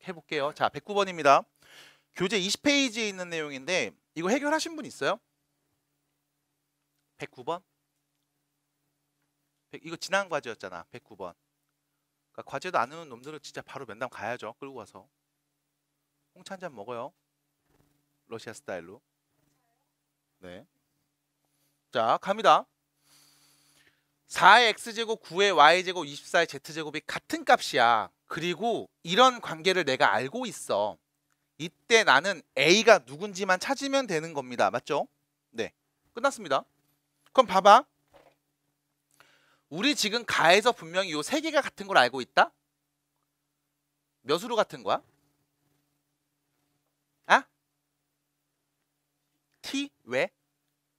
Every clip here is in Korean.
해볼게요. 자, 109번입니다. 교재 20페이지에 있는 내용인데 이거 해결하신 분 있어요? 109번? 이거 지난 과제였잖아. 109번. 그러니까 과제도 안 오는 놈들은 진짜 바로 면담 가야죠. 끌고 가서. 홍차 한 잔 먹어요. 러시아 스타일로. 네. 자, 갑니다. 4의 x제곱, 9의 y제곱, 24의 z제곱이 같은 값이야. 그리고 이런 관계를 내가 알고 있어. 이때 나는 a가 누군지만 찾으면 되는 겁니다. 맞죠? 네. 끝났습니다. 그럼 봐봐. 우리 지금 가에서 분명히 요 세 개가 같은 걸 알고 있다? 몇으로 같은 거야? 아? t? 왜?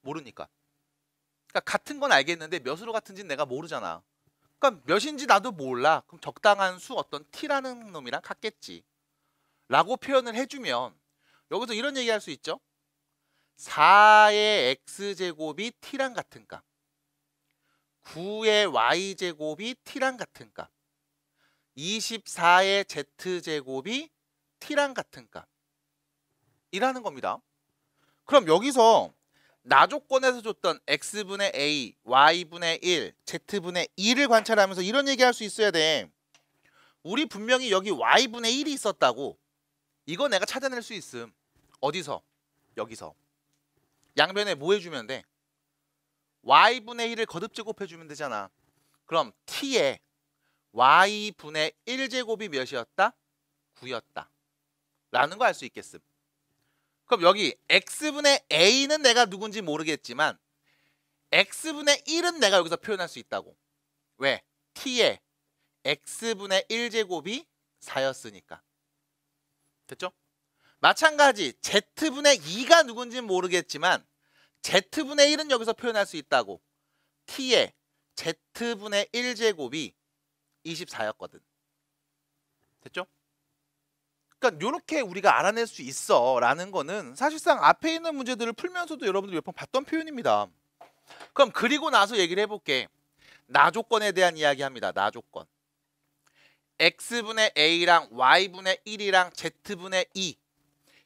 모르니까. 그러니까 같은 건 알겠는데 몇으로 같은지는 내가 모르잖아. 그러니까 몇인지 나도 몰라. 그럼 적당한 수 어떤 t라는 놈이랑 같겠지. 라고 표현을 해주면 여기서 이런 얘기 할 수 있죠. 4의 x제곱이 t랑 같은 값, 9의 y제곱이 t랑 같은 값, 24의 z제곱이 t랑 같은 값 이라는 겁니다. 그럼 여기서 나 조건에서 줬던 x분의 a, y분의 1, z분의 2를 관찰하면서 이런 얘기 할 수 있어야 돼. 우리 분명히 여기 y분의 1이 있었다고. 이거 내가 찾아낼 수 있음. 어디서? 여기서. 양변에 뭐 해주면 돼? y분의 1을 거듭 제곱해주면 되잖아. 그럼 t에 y분의 1제곱이 몇이었다? 9였다. 라는 거 알 수 있겠음. 그럼 여기 x분의 a는 내가 누군지 모르겠지만 x분의 1은 내가 여기서 표현할 수 있다고. 왜? t에 x분의 1제곱이 4였으니까. 됐죠? 마찬가지 z분의 2가 누군지는 모르겠지만 z분의 1은 여기서 표현할 수 있다고. t에 z분의 1제곱이 24였거든. 됐죠? 그러니까 이렇게 우리가 알아낼 수 있어 라는 거는 사실상 앞에 있는 문제들을 풀면서도 여러분들 몇 번 봤던 표현입니다. 그럼 그리고 나서 얘기를 해볼게. 나 조건에 대한 이야기합니다. 나 조건. x분의 a랑 y분의 1이랑 z분의 2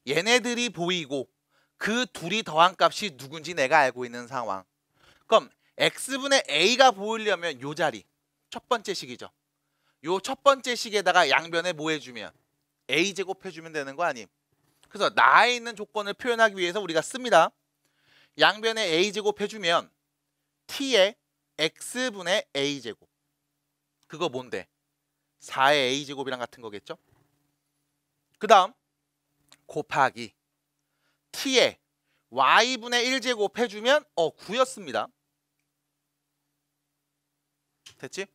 얘네들이 보이고 그 둘이 더한 값이 누군지 내가 알고 있는 상황. 그럼 x분의 a가 보이려면 요 자리 첫 번째 식이죠. 요 첫 번째 식에다가 양변에 뭐 해주면 a제곱 해주면 되는 거 아님. 그래서 나에 있는 조건을 표현하기 위해서 우리가 씁니다. 양변에 a제곱 해주면 t의 x분의 a제곱. 그거 뭔데? 4의 a제곱이랑 같은 거겠죠? 그 다음 곱하기 t의 y분의 1제곱 해주면 9였습니다. 됐지?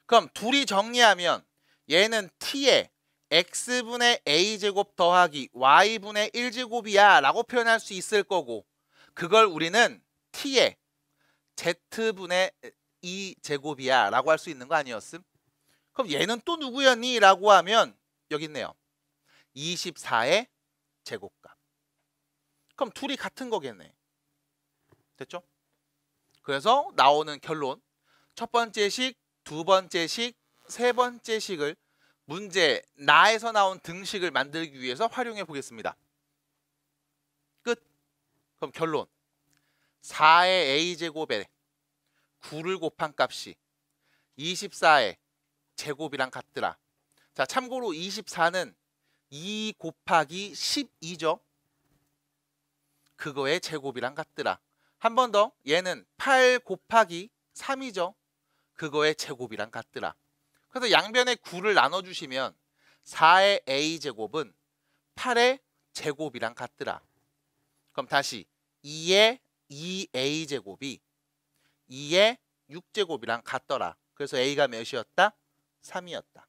그럼 둘이 정리하면 얘는 t의 x분의 a제곱 더하기 y분의 1제곱이야 라고 표현할 수 있을 거고 그걸 우리는 t의 z분의 2제곱이야 라고 할 수 있는 거 아니었음? 그럼 얘는 또 누구였니? 라고 하면 여기 있네요. 24의 제곱값. 그럼 둘이 같은 거겠네. 됐죠? 그래서 나오는 결론 첫 번째 식, 두 번째 식, 세 번째 식을 문제 나에서 나온 등식을 만들기 위해서 활용해 보겠습니다. 끝. 그럼 결론 4의 a제곱에 9를 곱한 값이 24의 제곱이랑 같더라. 자, 참고로 24는 2 곱하기 12죠. 그거의 제곱이랑 같더라. 한 번 더 얘는 8 곱하기 3이죠. 그거의 제곱이랑 같더라. 그래서 양변에 9를 나눠주시면 4의 a제곱은 8의 제곱이랑 같더라. 그럼 다시 2의 2a제곱이 2의 6제곱이랑 같더라. 그래서 a가 몇이었다? 3이었다.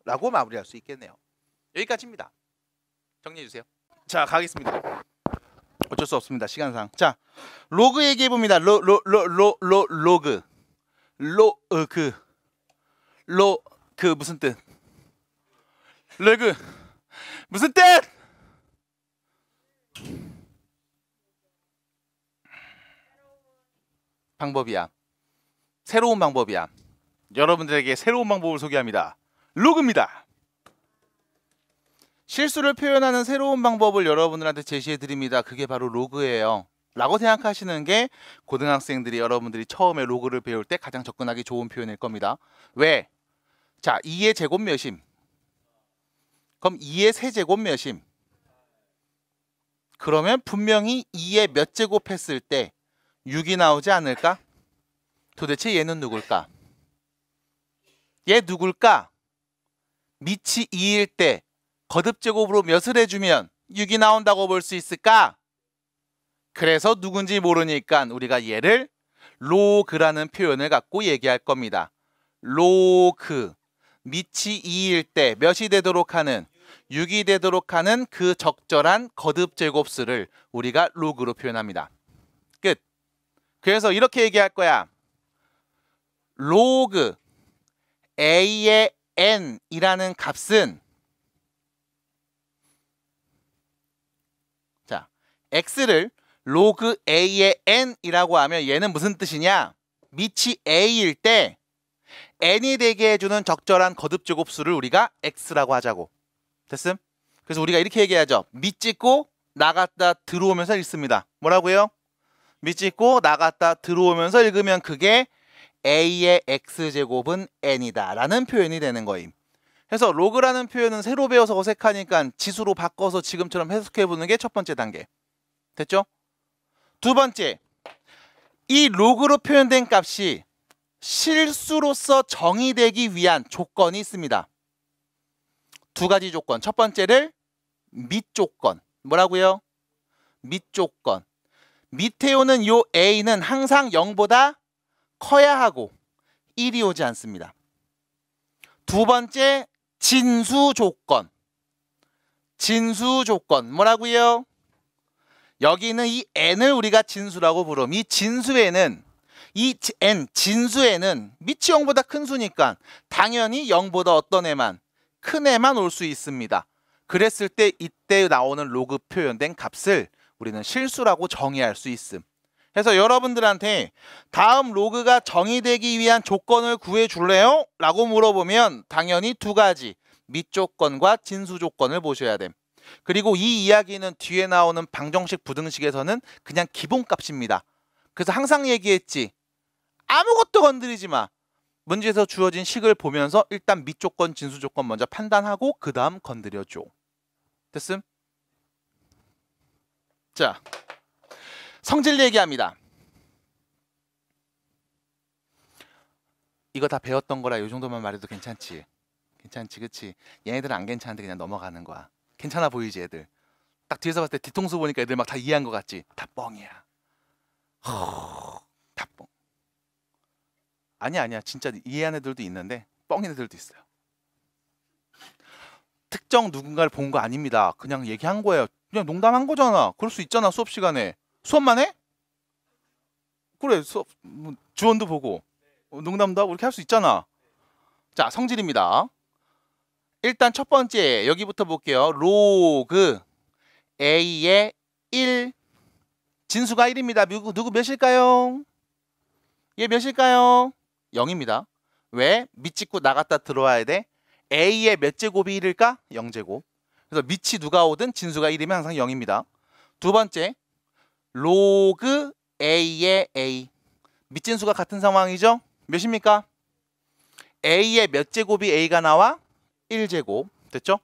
라고 마무리할 수 있겠네요. 여기까지입니다. 정리해주세요. 자, 가겠습니다. 어쩔 수 없습니다. 시간상. 자, 로그 얘기해 봅니다. 로그. 그 무슨 뜻? 로그 무슨 뜻? 방법이야. 새로운 방법이야. 여러분들에게 새로운 방법을 소개합니다. 로그입니다. 실수를 표현하는 새로운 방법을 여러분들한테 제시해 드립니다. 그게 바로 로그예요. 라고 생각하시는 게 고등학생들이 여러분들이 처음에 로그를 배울 때 가장 접근하기 좋은 표현일 겁니다. 왜? 자, 2의 제곱 몇임? 그럼 2의 세제곱 몇임? 그러면 분명히 2의 몇 제곱 했을 때 6이 나오지 않을까? 도대체 얘는 누굴까? 얘 누굴까? 밑이 2일 때 거듭제곱으로 몇을 해주면 6이 나온다고 볼 수 있을까? 그래서 누군지 모르니까 우리가 얘를 로그라는 표현을 갖고 얘기할 겁니다. 로그, 밑이 2일 때 몇이 되도록 하는 6이 되도록 하는 그 적절한 거듭제곱수를 우리가 로그로 표현합니다. 끝. 그래서 이렇게 얘기할 거야. 로그 a의 n이라는 값은 자, x를 로그 a의 n이라고 하면 얘는 무슨 뜻이냐? 밑이 a일 때 n이 되게 해주는 적절한 거듭제곱수를 우리가 x라고 하자고. 됐음? 그래서 우리가 이렇게 얘기하죠. 밑 찍고 나갔다 들어오면서 읽습니다. 뭐라고요? 밑 찍고 나갔다 들어오면서 읽으면 그게 a의 x제곱은 n이다 라는 표현이 되는 거임. 그래서 로그라는 표현은 새로 배워서 어색하니까 지수로 바꿔서 지금처럼 해석해보는 게 첫 번째 단계. 됐죠? 두 번째, 이 로그로 표현된 값이 실수로서 정의되기 위한 조건이 있습니다. 두 가지 조건. 첫 번째를 밑조건. 뭐라고요? 밑조건. 밑에 오는 요 a는 항상 0보다 커야 하고 1이 오지 않습니다. 두 번째, 진수조건. 진수조건. 뭐라고요? 여기는 이 n을 우리가 진수라고 부름. 이 진수에는 이 n, 진수에는 밑이 0보다 큰 수니까 당연히 0보다 어떤 애만? 큰 애만 올 수 있습니다. 그랬을 때 이때 나오는 로그 표현된 값을 우리는 실수라고 정의할 수 있음. 그래서 여러분들한테 다음 로그가 정의되기 위한 조건을 구해줄래요? 라고 물어보면 당연히 두 가지, 밑조건과 진수조건을 보셔야 됨. 그리고 이 이야기는 뒤에 나오는 방정식 부등식에서는 그냥 기본값입니다. 그래서 항상 얘기했지. 아무것도 건드리지 마. 문제에서 주어진 식을 보면서 일단 밑조건, 진수조건 먼저 판단하고 그 다음 건드려줘. 됐음? 자, 성질 얘기합니다. 이거 다 배웠던 거라 이 정도만 말해도 괜찮지? 괜찮지, 그치? 얘네들은 안 괜찮은데 그냥 넘어가는 거야. 괜찮아 보이지, 애들? 딱 뒤에서 봤을 때 뒤통수 보니까 애들 막 다 이해한 거 같지? 다 뻥이야. 다 뻥. 아니야. 진짜 이해한 애들도 있는데 뻥인 애들도 있어요. 특정 누군가를 본 거 아닙니다. 그냥 얘기한 거예요. 그냥 농담한 거잖아. 그럴 수 있잖아, 수업 시간에. 수업만 해? 그래, 수업 주원도 보고 농담도 하고 이렇게 할 수 있잖아. 자, 성질입니다. 일단 첫 번째 여기부터 볼게요. 로그 a의 1 진수가 1입니다. 누구 몇일까요? 얘 몇일까요? 0입니다. 왜? 밑 찍고 나갔다 들어와야 돼? a의 몇 제곱이 1일까? 0제곱. 그래서 밑이 누가 오든 진수가 1이면 항상 0입니다. 두 번째, 로그 a의 a. 밑진수가 같은 상황이죠? 몇입니까? a의 몇 제곱이 a가 나와? 1제곱. 됐죠?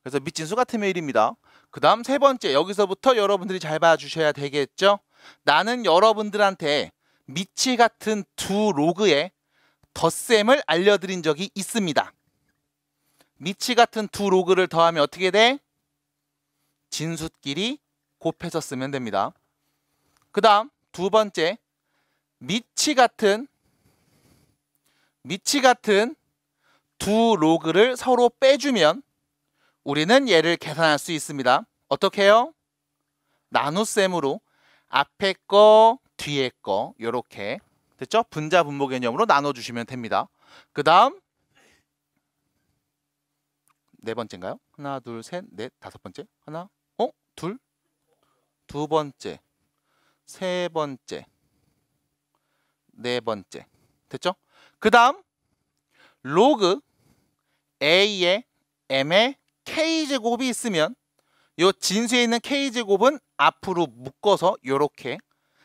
그래서 밑진수 같으면 1입니다. 그 다음 세 번째, 여기서부터 여러분들이 잘 봐주셔야 되겠죠? 나는 여러분들한테 밑이 같은 두 로그의 덧셈을 알려드린 적이 있습니다. 밑이 같은 두 로그를 더하면 어떻게 돼? 진수끼리 곱해서 쓰면 됩니다. 그 다음 두 번째, 밑이 같은 두 로그를 서로 빼주면 우리는 얘를 계산할 수 있습니다. 어떻게 해요? 나눗셈으로 앞에 거, 뒤에 거 이렇게 됐죠? 분자 분모 개념으로 나눠주시면 됩니다. 그 다음 네 번째인가요? 하나, 둘, 셋, 넷, 다섯 번째. 하나, 둘, 두 번째, 세 번째, 네 번째. 됐죠? 그 다음 로그 a의 m의 k제곱이 있으면 요 진수에 있는 k제곱은 앞으로 묶어서 요렇게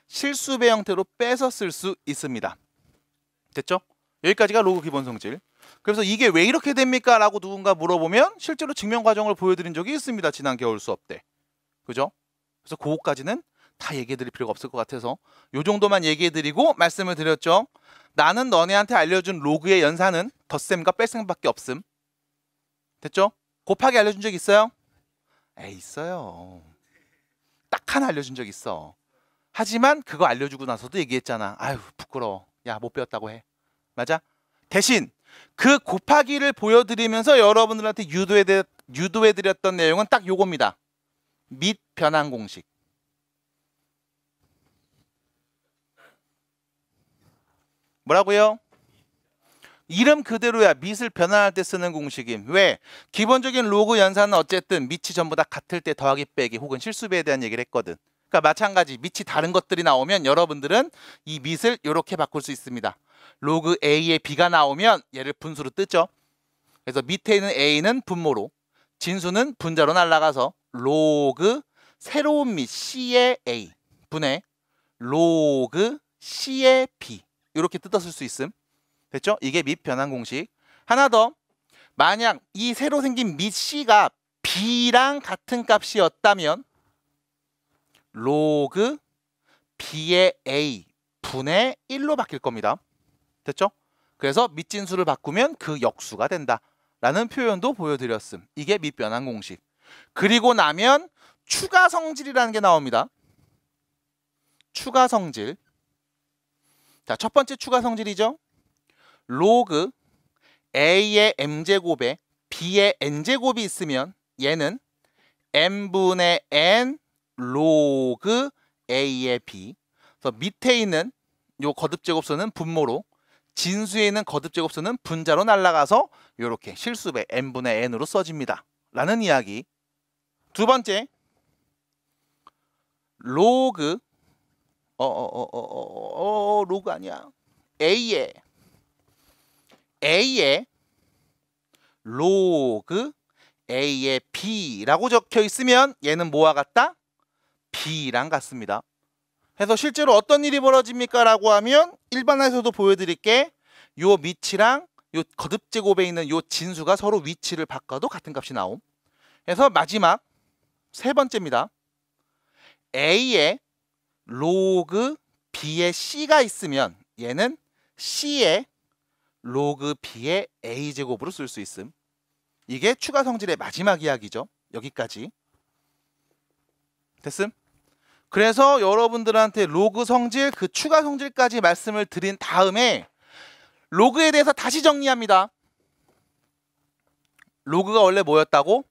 실수배 형태로 빼서 쓸 수 있습니다. 됐죠? 여기까지가 로그 기본 성질. 그래서 이게 왜 이렇게 됩니까? 라고 누군가 물어보면 실제로 증명 과정을 보여드린 적이 있습니다. 지난 겨울 수업 때. 그죠? 그래서 그거까지는 다 얘기해 드릴 필요가 없을 것 같아서 요 정도만 얘기해 드리고 말씀을 드렸죠. 나는 너네한테 알려준 로그의 연산은 덧셈과 뺄셈밖에 없음. 됐죠? 곱하기 알려준 적 있어요? 에이, 있어요. 딱 하나 알려준 적 있어. 하지만 그거 알려주고 나서도 얘기했잖아. 아유, 부끄러워. 야, 못 배웠다고 해. 맞아? 대신 그 곱하기를 보여드리면서 여러분들한테 유도해드렸던 내용은 딱 요겁니다. 및 변환 공식. 뭐라고요? 이름 그대로야. 밑을 변환할 때 쓰는 공식임. 왜? 기본적인 로그 연산은 어쨌든 밑이 전부 다 같을 때 더하기 빼기 혹은 실수배에 대한 얘기를 했거든. 그러니까 마찬가지 밑이 다른 것들이 나오면 여러분들은 이 밑을 이렇게 바꿀 수 있습니다. 로그 A에 B가 나오면 얘를 분수로 뜨죠. 그래서 밑에 있는 A는 분모로, 진수는 분자로 날아가서 로그 새로운 밑 C의 A 분의 로그 C의 B 이렇게 뜯었을 수 있음. 됐죠? 이게 밑 변환 공식. 하나 더. 만약 이 새로 생긴 밑 C가 B랑 같은 값이었다면 로그 B의 A 분의 1로 바뀔 겁니다. 됐죠? 그래서 밑진수를 바꾸면 그 역수가 된다 라는 표현도 보여드렸음. 이게 밑 변환 공식. 그리고 나면 추가 성질이라는 게 나옵니다. 추가 성질. 자, 첫 번째 추가 성질이죠. 로그 A의 M제곱에 B의 N제곱이 있으면 얘는 M분의 N 로그 A의 B. 그래서 밑에 있는 요 거듭제곱수는 분모로, 진수에 있는 거듭제곱수는 분자로 날아가서 이렇게 실수배 N분의 N으로 써집니다. 라는 이야기. 두 번째, 로그 로그 아니야. A의 로그 A의 B라고 적혀 있으면 얘는 뭐와 같다? B랑 같습니다. 그래서 실제로 어떤 일이 벌어집니까? 라고 하면 일반화에서도 보여드릴게. 요 밑이랑 요 거듭제곱에 있는 요 진수가 서로 위치를 바꿔도 같은 값이 나옴. 그래서 마지막 세 번째입니다. A의 로그 B의 C가 있으면 얘는 C의 로그 B의 A제곱으로 쓸 수 있음. 이게 추가 성질의 마지막 이야기죠. 여기까지. 됐음? 그래서 여러분들한테 로그 성질, 그 추가 성질까지 말씀을 드린 다음에 로그에 대해서 다시 정리합니다. 로그가 원래 뭐였다고?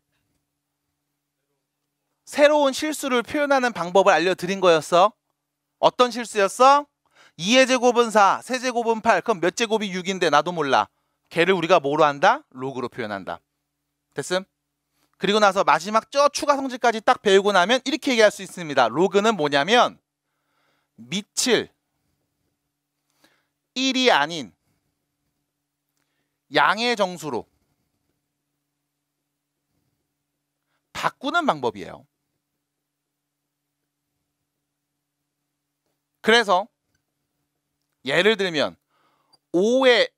새로운 실수를 표현하는 방법을 알려드린 거였어. 어떤 실수였어? 2의 제곱은 4, 세제곱은 8. 그럼 몇 제곱이 6인데 나도 몰라. 걔를 우리가 뭐로 한다? 로그로 표현한다. 됐음? 그리고 나서 마지막 저 추가 성질까지 딱 배우고 나면 이렇게 얘기할 수 있습니다. 로그는 뭐냐면 밑을 1이 아닌 양의 정수로 바꾸는 방법이에요. 그래서 예를 들면 5의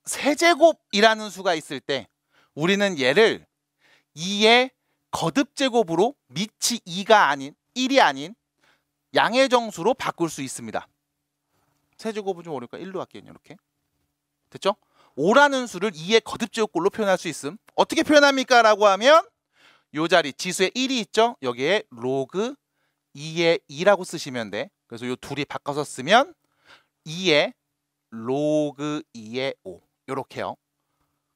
세제곱이라는 수가 있을 때 우리는 얘를 2의 거듭제곱으로 밑이 2가 아닌 1이 아닌 양의 정수로 바꿀 수 있습니다. 세제곱은 좀 어려우니까 1로 할게요. 이렇게. 됐죠? 5라는 수를 2의 거듭제곱꼴로 표현할 수 있음. 어떻게 표현합니까? 라고 하면 요 자리 지수에 1이 있죠? 여기에 로그 2의 2라고 쓰시면 돼. 그래서 요 둘이 바꿔서 쓰면 2의 로그 2의 5 요렇게요.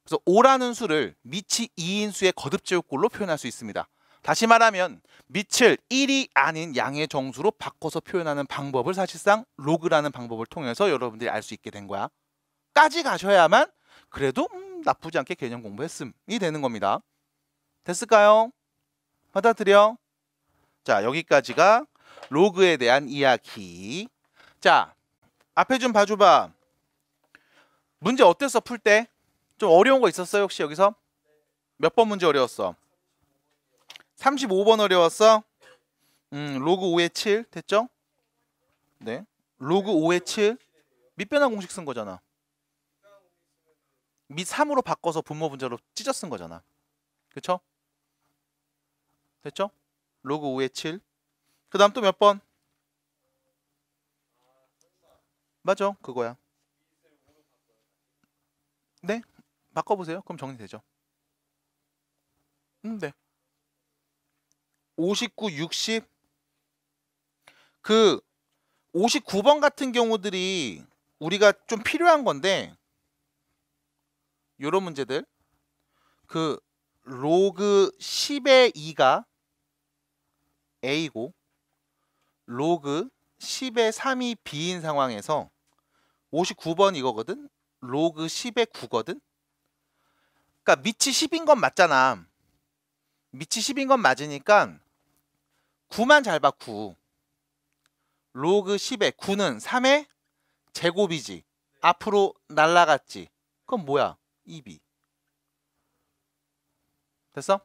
그래서 5라는 수를 밑이 2인 수의 거듭제곱꼴로 표현할 수 있습니다. 다시 말하면 밑을 1이 아닌 양의 정수로 바꿔서 표현하는 방법을 사실상 로그라는 방법을 통해서 여러분들이 알 수 있게 된 거야. 까지 가셔야만 그래도 나쁘지 않게 개념 공부했음이 되는 겁니다. 됐을까요? 받아들여? 자, 여기까지가 로그에 대한 이야기. 자, 앞에 좀 봐줘봐. 문제 어땠어? 풀 때? 좀 어려운 거 있었어요? 혹시 여기서? 몇 번 문제 어려웠어? 35번 어려웠어? 로그 5의 7 됐죠? 네. 로그 5의 7 밑변환 공식 쓴 거잖아. 밑 3으로 바꿔서 분모 분자로 찢어 쓴 거잖아. 그쵸? 됐죠? 로그 5의 7. 그 다음 또 몇 번? 맞아. 그거야. 네. 바꿔보세요. 그럼 정리되죠. 네. 59, 60. 그 59번 같은 경우들이 우리가 좀 필요한 건데 요런 문제들 그 로그 10의 2가 A고 로그 10의 3이 B인 상황에서 59번 이거거든. 로그 10의 9거든. 그러니까 밑이 10인 건 맞잖아. 밑이 10인 건 맞으니까 9만 잘 봐. 9. 로그 10의 9는 3의 제곱이지. 앞으로 날라갔지. 그럼 뭐야? 2b. 됐어?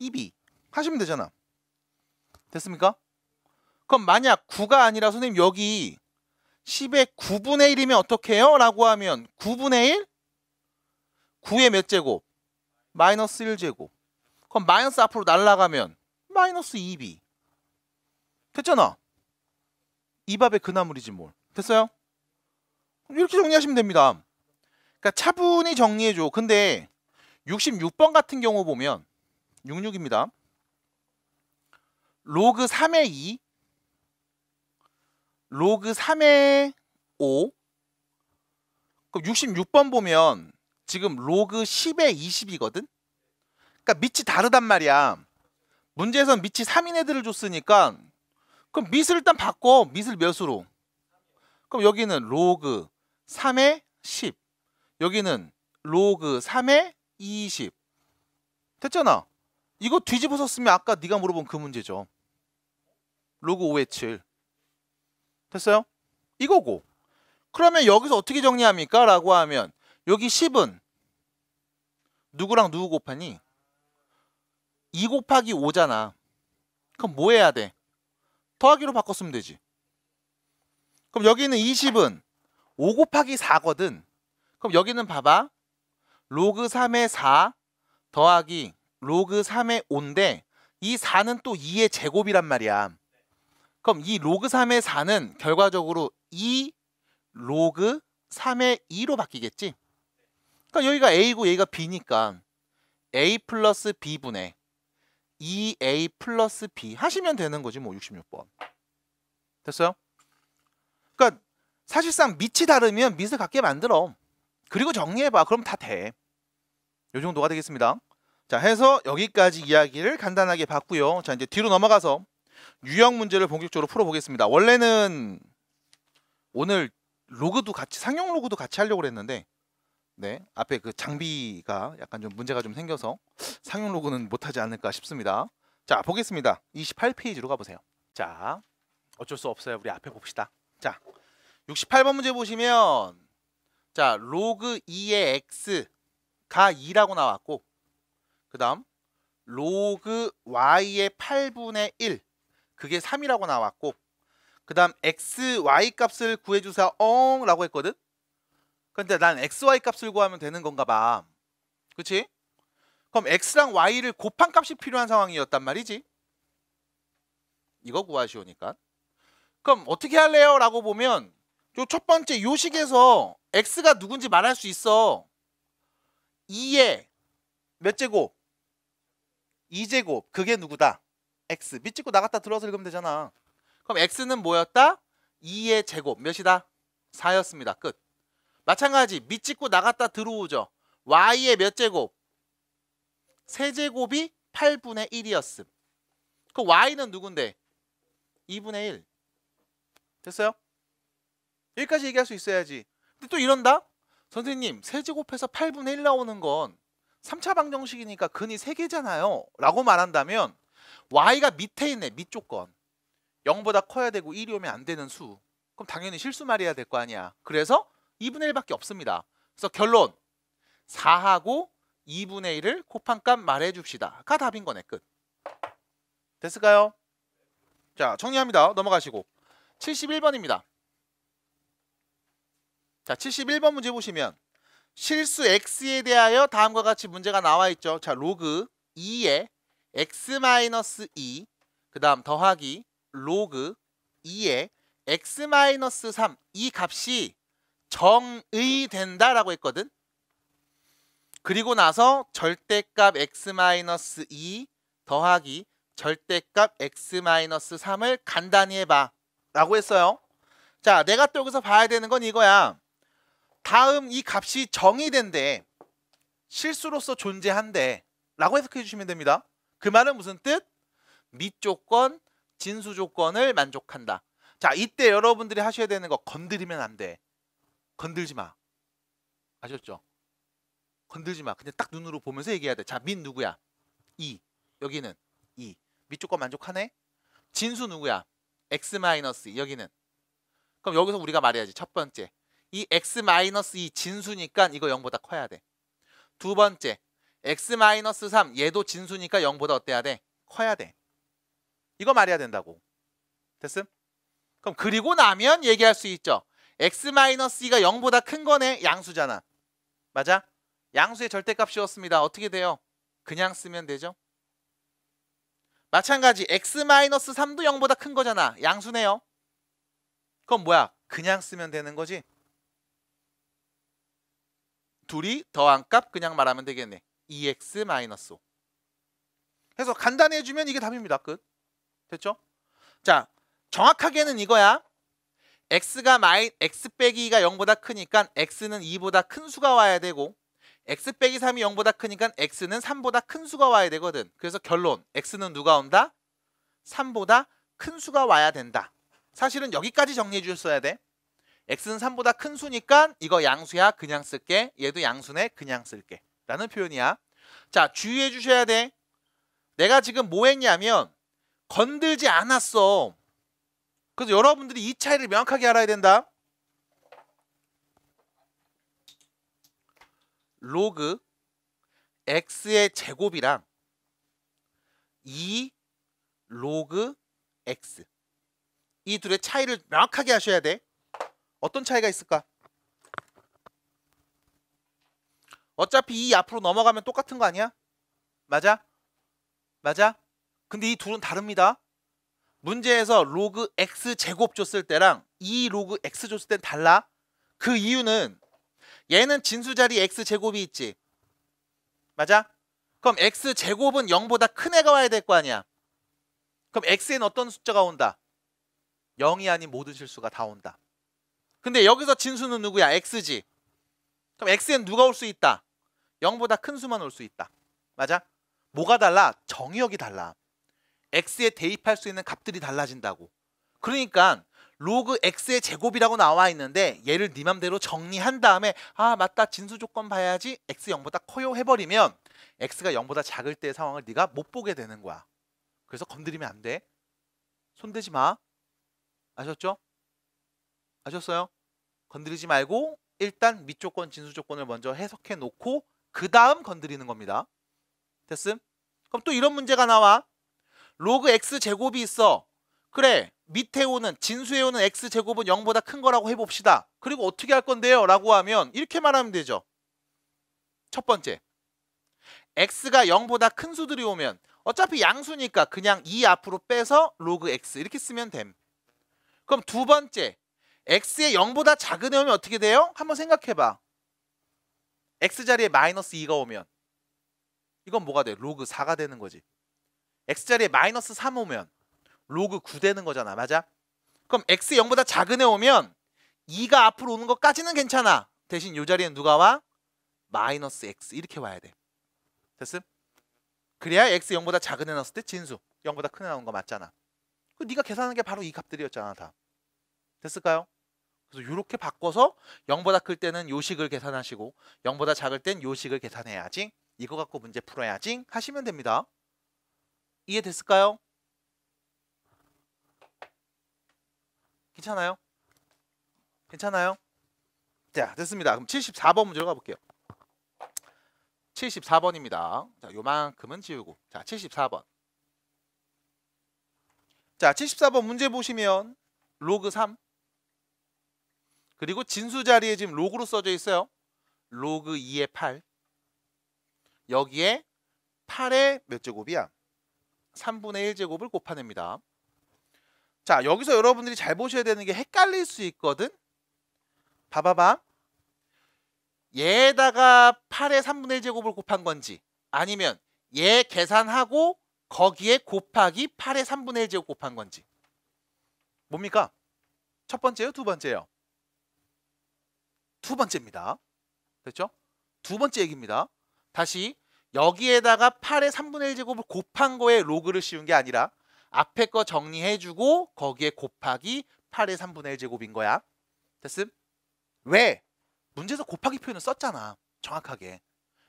2b 하시면 되잖아. 됐습니까? 그럼 만약 9가 아니라 선생님 여기 10의 9분의 1이면 어떻게 해요? 라고 하면 9분의 1? 9의 몇 제곱? 마이너스 1제곱. 그럼 마이너스 앞으로 날아가면 마이너스 2b. 됐잖아. 이 밥의 그나물이지 뭘. 됐어요? 이렇게 정리하시면 됩니다. 그러니까 차분히 정리해줘. 근데 66번 같은 경우 보면 66입니다. 로그 3의 2 로그 3의 5 그럼 66번 보면 지금 로그 10의 20이거든. 그러니까 밑이 다르단 말이야. 문제에선 밑이 3인 애들을 줬으니까 그럼 밑을 일단 바꿔. 밑을 몇으로? 그럼 여기는 로그 3의 10 여기는 로그 3의 20 됐잖아. 이거 뒤집어서 쓰면 아까 네가 물어본 그 문제죠. 로그 5의 7 됐어요? 이거고. 그러면 여기서 어떻게 정리합니까? 라고 하면 여기 10은 누구랑 누구 곱하니? 2 곱하기 5잖아. 그럼 뭐 해야 돼? 더하기로 바꿨으면 되지. 그럼 여기는 20은 5 곱하기 4거든. 그럼 여기는 봐봐. 로그 3의 4 더하기 로그 3의 5인데 이 4는 또 2의 제곱이란 말이야. 그럼 이 로그 3의 4는 결과적으로 2 로그 3의 2로 바뀌겠지? 그러니까 여기가 A고 여기가 B니까 A 플러스 B분의 2A 플러스 B 하시면 되는 거지 뭐 66번. 됐어요? 그러니까 사실상 밑이 다르면 밑을 같게 만들어. 그리고 정리해봐. 그럼 다 돼. 요 정도가 되겠습니다. 자, 해서 여기까지 이야기를 간단하게 봤고요. 자, 이제 뒤로 넘어가서 유형 문제를 본격적으로 풀어보겠습니다. 원래는 오늘 로그도 같이 상용 로그도 같이 하려고 했는데 네, 앞에 그 장비가 약간 좀 문제가 좀 생겨서 상용 로그는 못하지 않을까 싶습니다. 자, 보겠습니다. 28페이지로 가보세요. 자, 어쩔 수 없어요. 우리 앞에 봅시다. 자, 68번 문제 보시면 자, 로그 2의 x가 2라고 나왔고 그 다음 로그 y의 8분의 1 그게 3이라고 나왔고 그 다음 x, y 값을 구해주세요 라고 했거든. 근데 난 x, y 값을 구하면 되는 건가 봐. 그치? 그럼 x랑 y를 곱한 값이 필요한 상황이었단 말이지. 이거 구하시오니까. 그럼 어떻게 할래요? 라고 보면 요 첫 번째 요 식에서 x가 누군지 말할 수 있어. 2의 몇 제곱? 2제곱. 그게 누구다? x. 밑 찍고 나갔다 들어와서 읽으면 되잖아. 그럼 x는 뭐였다? 2의 제곱. 몇이다? 4였습니다. 끝. 마찬가지 밑 찍고 나갔다 들어오죠. y의 몇 제곱? 세제곱이 8분의 1이었음. 그럼 y는 누군데? 2분의 1. 됐어요? 여기까지 얘기할 수 있어야지. 근데 또 이런다? 선생님 세제곱해서 8분의 1 나오는 건 3차 방정식이니까 근이 3개잖아요 라고 말한다면 y가 밑에 있네. 밑 조건 0보다 커야 되고 1이 오면 안 되는 수. 그럼 당연히 실수 말해야 될 거 아니야. 그래서 2분의 1밖에 없습니다. 그래서 결론 4하고 2분의 1을 곱한값 말해줍시다. 가 답인 거네. 끝. 됐을까요? 자, 정리합니다. 넘어가시고 71번입니다. 자, 71번 문제 보시면 실수 x에 대하여 다음과 같이 문제가 나와 있죠. 자, 로그 2에 x-2 그 다음 더하기 로그 2에 x-3 이 값이 정의된다라고 했거든. 그리고 나서 절대값 x-2 더하기 절대값 x-3을 간단히 해봐 라고 했어요. 자, 내가 또 여기서 봐야 되는 건 이거야. 다음 이 값이 정의된대, 실수로서 존재한대 라고 해석해 주시면 됩니다. 그 말은 무슨 뜻? 밑조건, 진수조건을 만족한다. 자, 이때 여러분들이 하셔야 되는 거 건드리면 안 돼. 건들지 마. 아셨죠? 건들지 마. 그냥 딱 눈으로 보면서 얘기해야 돼. 자, 밑 누구야? 2. 여기는 2. 밑조건 만족하네? 진수 누구야? x-2. 여기는. 그럼 여기서 우리가 말해야지. 첫 번째. 이 x-2 진수니까 이거 0보다 커야 돼. 두 번째. x-3 얘도 진수니까 0보다 어때야 돼? 커야 돼. 이거 말해야 된다고. 됐음? 그럼 그리고 나면 얘기할 수 있죠. x-2가 0보다 큰 거네. 양수잖아. 맞아? 양수의 절대값이었습니다. 어떻게 돼요? 그냥 쓰면 되죠. 마찬가지 x-3도 0보다 큰 거잖아. 양수네요. 그럼 뭐야? 그냥 쓰면 되는 거지. 둘이 더한 값 그냥 말하면 되겠네. 2x-5. 그래서 간단해주면 이게 답입니다. 끝. 됐죠? 자, 정확하게는 이거야. x 빼기 2가 0보다 크니까 x는 2보다 큰 수가 와야 되고 x 빼기 3이 0보다 크니까 x는 3보다 큰 수가 와야 되거든. 그래서 결론, x는 누가 온다? 3보다 큰 수가 와야 된다. 사실은 여기까지 정리해 주셨어야 돼. x는 3보다 큰 수니까 이거 양수야. 그냥 쓸게. 얘도 양수네. 그냥 쓸게. 라는 표현이야. 자, 주의해 주셔야 돼. 내가 지금 뭐 했냐면 건들지 않았어. 그래서 여러분들이 이 차이를 명확하게 알아야 된다. 로그 x의 제곱이랑 2 로그 x 이 둘의 차이를 명확하게 하셔야 돼. 어떤 차이가 있을까? 어차피 이 앞으로 넘어가면 똑같은 거 아니야? 맞아? 맞아? 근데 이 둘은 다릅니다. 문제에서 로그 x 제곱 줬을 때랑 2 로그 x 줬을 땐 달라. 그 이유는 얘는 진수 자리 x 제곱이 있지. 맞아? 그럼 x 제곱은 0보다 큰 애가 와야 될 거 아니야. 그럼 x에는 어떤 숫자가 온다? 0이 아닌 모든 실수가 다 온다. 근데 여기서 진수는 누구야? x지. 그럼 x엔 누가 올 수 있다? 0보다 큰 수만 올 수 있다. 맞아? 뭐가 달라? 정의역이 달라. x에 대입할 수 있는 값들이 달라진다고. 그러니까 로그 x의 제곱이라고 나와 있는데 얘를 네 맘대로 정리한 다음에 아 맞다 진수 조건 봐야지 x 0보다 커요 해버리면 x가 0보다 작을 때의 상황을 네가 못 보게 되는 거야. 그래서 건드리면 안 돼. 손대지 마. 아셨죠? 아셨어요? 건드리지 말고 일단 밑조건 진수 조건을 먼저 해석해 놓고 그 다음 건드리는 겁니다. 됐음? 그럼 또 이런 문제가 나와. 로그 x 제곱이 있어. 그래, 밑에 오는 진수에 오는 x 제곱은 0보다 큰 거라고 해봅시다. 그리고 어떻게 할 건데요? 라고 하면 이렇게 말하면 되죠. 첫 번째, x가 0보다 큰 수들이 오면 어차피 양수니까 그냥 2 앞으로 빼서 로그 x 이렇게 쓰면 됨. 그럼 두 번째, x에 0보다 작은 애 오면 어떻게 돼요? 한번 생각해봐. x 자리에 마이너스 2가 오면 이건 뭐가 돼? 로그 4가 되는 거지. x 자리에 마이너스 3 오면 로그 9 되는 거잖아. 맞아? 그럼 x 0보다 작은 애 오면 2가 앞으로 오는 것까지는 괜찮아. 대신 이 자리엔 누가 와? 마이너스 x 이렇게 와야 돼. 됐음? 그래야 x 0보다 작은 애 넣었을 때 진수 0보다 큰 애 나온 거 맞잖아. 네가 계산한 게 바로 이 값들이었잖아. 다. 됐을까요? 그래서 이렇게 바꿔서 0보다 클 때는 요식을 계산하시고 0보다 작을 땐 요식을 계산해야지. 이거 갖고 문제 풀어야지 하시면 됩니다. 이해됐을까요? 괜찮아요? 괜찮아요? 자, 됐습니다. 그럼 74번 문제로 가볼게요. 74번입니다. 자, 요만큼은 지우고. 자, 74번. 자, 74번 문제 보시면 로그 3. 그리고 진수 자리에 지금 로그로 써져 있어요. 로그 2의 8. 여기에 8의 몇 제곱이야? 3분의 1제곱을 곱하냅니다. 자, 여기서 여러분들이 잘 보셔야 되는 게 헷갈릴 수 있거든. 봐봐봐. 얘에다가 8의 3분의 1제곱을 곱한 건지 아니면 얘 계산하고 거기에 곱하기 8의 3분의 1제곱 곱한 건지. 뭡니까? 첫 번째요? 두 번째요? 두 번째입니다. 됐죠? 두 번째 얘기입니다. 다시 여기에다가 8의 3분의 1제곱을 곱한 거에 로그를 씌운 게 아니라 앞에 거 정리해주고 거기에 곱하기 8의 3분의 1제곱인 거야. 됐음? 왜? 문제에서 곱하기 표현을 썼잖아. 정확하게.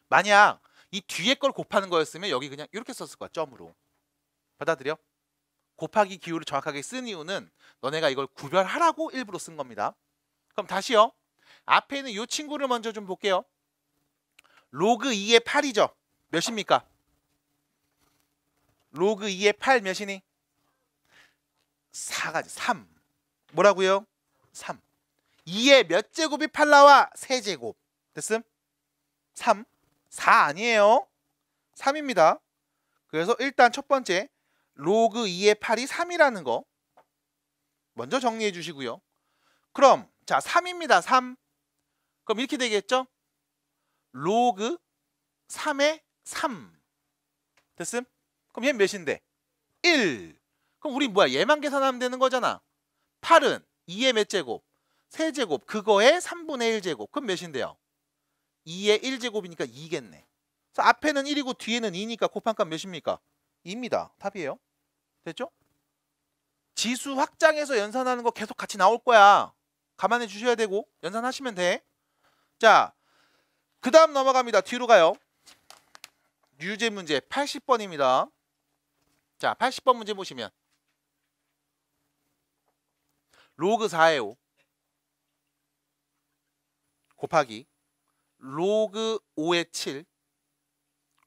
만약 이 뒤에 걸 곱하는 거였으면 여기 그냥 이렇게 썼을 거야. 점으로. 받아들여? 곱하기 기호를 정확하게 쓴 이유는 너네가 이걸 구별하라고 일부러 쓴 겁니다. 그럼 다시요. 앞에 있는 이 친구를 먼저 좀 볼게요. 로그 2의 8이죠. 몇입니까? 로그 2의 8 몇이니? 4가지. 3. 뭐라고요? 3. 2의 몇 제곱이 8 나와? 3제곱. 됐음? 3. 4 아니에요. 3입니다. 그래서 일단 첫 번째 로그 2의 8이 3이라는 거 먼저 정리해 주시고요. 그럼 자 3입니다. 3. 그럼 이렇게 되겠죠? 로그 3의 3. 됐음? 그럼 얘 몇인데? 1. 그럼 우리 뭐야? 얘만 계산하면 되는 거잖아. 8은 2의 몇 제곱? 3제곱. 그거의 3분의 1제곱. 그럼 몇인데요? 2의 1제곱이니까 2겠네. 그래서 앞에는 1이고 뒤에는 2니까 곱한 값 몇입니까? 2입니다. 답이에요. 됐죠? 지수 확장해서 연산하는 거 계속 같이 나올 거야. 감안해 주셔야 되고 연산하시면 돼. 자, 그 다음 넘어갑니다. 뒤로 가요. 유제 문제 80번입니다. 자, 80번 문제 보시면 로그 4의 5 곱하기 로그 5의 7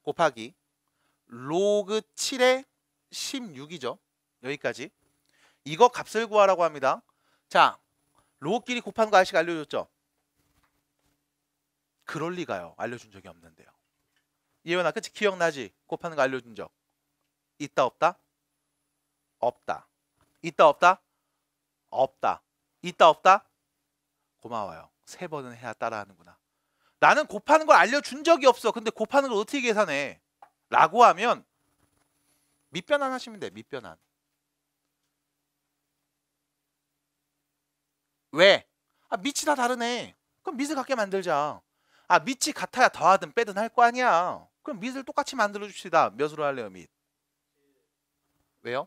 곱하기 로그 7의 16이죠. 여기까지. 이거 값을 구하라고 합니다. 자, 로그끼리 곱하는 거 아저씨가 알려줬죠? 그럴 리가요. 알려준 적이 없는데요. 예원아, 그치? 기억나지? 곱하는 거 알려준 적. 있다 없다? 없다. 있다 없다? 없다. 있다 없다? 고마워요. 3번은 해야 따라하는구나. 나는 곱하는 걸 알려준 적이 없어. 근데 곱하는 걸 어떻게 계산해? 라고 하면 밑변환 하시면 돼. 밑변환. 왜? 아, 밑이 다 다르네. 그럼 밑을 같게 만들자. 아, 밑이 같아야 더하든 빼든 할 거 아니야. 그럼 밑을 똑같이 만들어 줍시다. 몇으로 할래요, 밑? 왜요?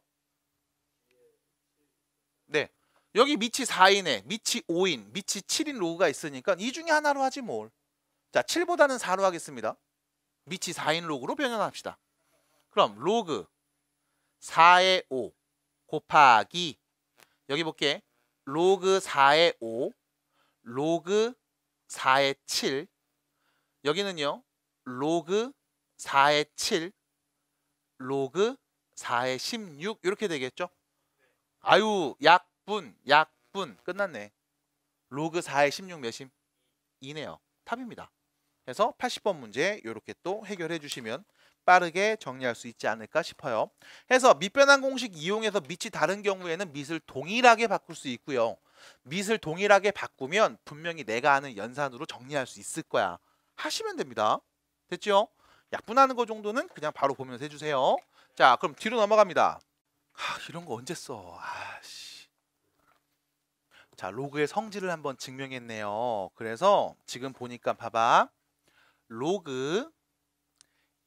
네. 여기 밑이 4인에 밑이 5인, 밑이 7인 로그가 있으니까 이 중에 하나로 하지 뭘. 자, 7보다는 4로 하겠습니다. 밑이 4인 로그로 변형합시다. 그럼 로그 4의 5 곱하기 여기 볼게. 로그 4의 5 로그 4의 7 여기는요. 로그 4의 7 로그 4의 16 이렇게 되겠죠? 아유, 약분 끝났네. 로그 4의 16 몇임? 2네요. 답입니다. 그래서 80번 문제 이렇게 또 해결해 주시면 빠르게 정리할 수 있지 않을까 싶어요. 해서 밑변환 공식 이용해서 밑이 다른 경우에는 밑을 동일하게 바꿀 수 있고요. 밑을 동일하게 바꾸면 분명히 내가 아는 연산으로 정리할 수 있을 거야. 하시면 됩니다. 됐죠? 약분하는 거 정도는 그냥 바로 보면서 해주세요. 자, 그럼 뒤로 넘어갑니다. 이런 거 언제 써? 아씨. 자, 로그의 성질을 한번 증명했네요. 그래서 지금 보니까 봐봐. 로그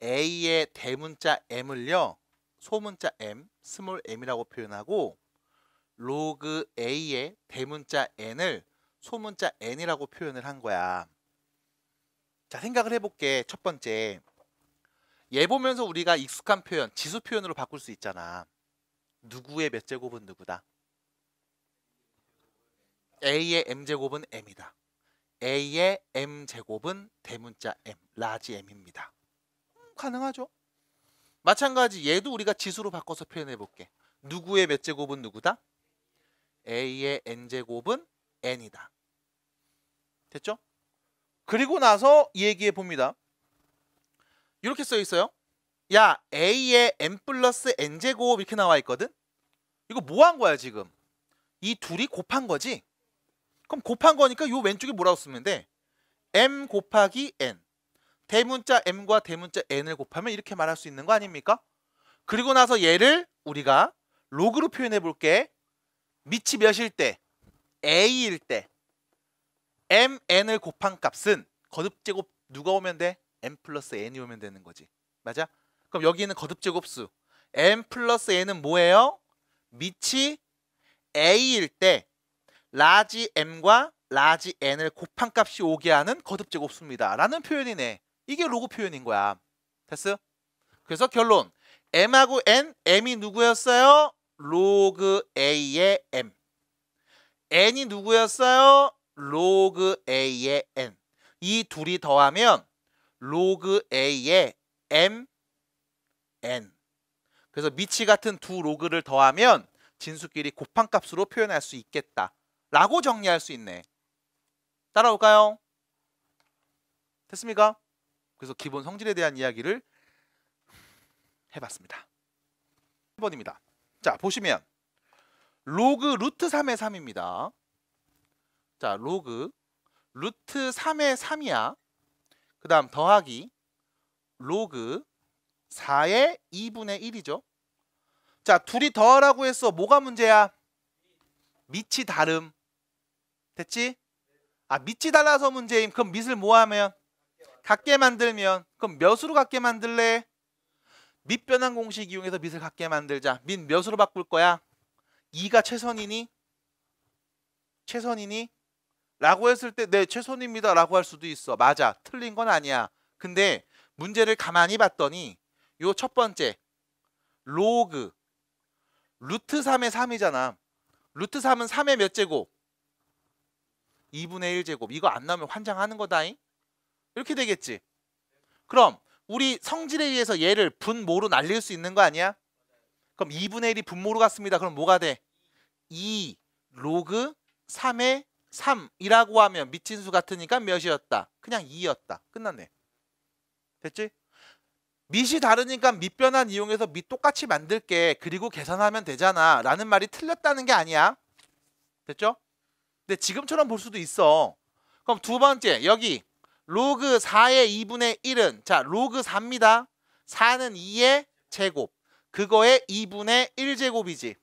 A의 대문자 M을요. 소문자 M, 스몰 m이라고 표현하고 로그 A의 대문자 N을 소문자 N이라고 표현을 한 거야. 자, 생각을 해볼게. 첫 번째. 얘 보면서 우리가 익숙한 표현, 지수 표현으로 바꿀 수 있잖아. 누구의 몇 제곱은 누구다? A의 M제곱은 M이다. A의 M제곱은 대문자 M, 라지 M입니다. 가능하죠. 마찬가지 얘도 우리가 지수로 바꿔서 표현해 볼게. 누구의 몇 제곱은 누구다? a의 n제곱은 n이다. 됐죠? 그리고 나서 얘기해 봅니다. 이렇게 써 있어요. 야, a의 n 플러스 n제곱 이렇게 나와 있거든. 이거 뭐 한 거야 지금? 이 둘이 곱한 거지? 그럼 곱한 거니까 요 왼쪽에 뭐라고 쓰면 돼? m 곱하기 n. 대문자 m과 대문자 n을 곱하면 이렇게 말할 수 있는 거 아닙니까? 그리고 나서 얘를 우리가 로그로 표현해 볼게. 밑이 몇일 때? a일 때 mn을 곱한 값은 거듭제곱 누가 오면 돼? m 플러스 n이 오면 되는 거지. 맞아? 그럼 여기는 거듭제곱수 m 플러스 n은 뭐예요? 밑이 a일 때 라지 m과 라지 n을 곱한 값이 오게 하는 거듭제곱수입니다. 라는 표현이네. 이게 로그 표현인 거야. 됐어? 그래서 결론 m하고 n, m이 누구였어요? 로그 a의 m. n이 누구였어요? 로그 a의 n. 이 둘이 더하면 로그 a의 m, n. 그래서 미치 같은 두 로그를 더하면 진수끼리 곱한 값으로 표현할 수 있겠다. 라고 정리할 수 있네. 따라올까요? 됐습니까? 그래서 기본 성질에 대한 이야기를 해봤습니다. 1번입니다. 자, 보시면 로그 루트 3의 3입니다. 자, 로그 루트 3의 3이야. 그 다음 더하기 로그 4의 2분의 1이죠. 자, 둘이 더하라고 했어. 뭐가 문제야? 밑이 다름. 됐지? 아, 밑이 달라서 문제임. 그럼 밑을 뭐 하면? 같게 만들면. 그럼 몇으로 같게 만들래? 밑 변환 공식 이용해서 밑을 같게 만들자. 밑 몇으로 바꿀 거야? 2가 최선이니? 최선이니? 라고 했을 때 네, 최선입니다 라고 할 수도 있어. 맞아. 틀린 건 아니야. 근데 문제를 가만히 봤더니 요 첫 번째 로그 루트 3의 3이잖아. 루트 3은 3의 몇 제곱? 2분의 1 제곱. 이거 안 나오면 환장하는 거다잉. 이렇게 되겠지. 그럼 우리 성질에 의해서 얘를 분모로 날릴 수 있는 거 아니야? 그럼 2분의 1이 분모로 갔습니다. 그럼 뭐가 돼? 2 로그 3의 3이라고 하면 밑진수 같으니까 몇이었다? 그냥 2였다. 끝났네. 됐지? 밑이 다르니까 밑변환 이용해서 밑 똑같이 만들게. 그리고 계산하면 되잖아. 라는 말이 틀렸다는 게 아니야. 됐죠? 근데 지금처럼 볼 수도 있어. 그럼 두 번째 여기 로그 4의 2분의 1은 자 로그 4입니다. 4는 2의 제곱. 그거의 2분의 1제곱이지.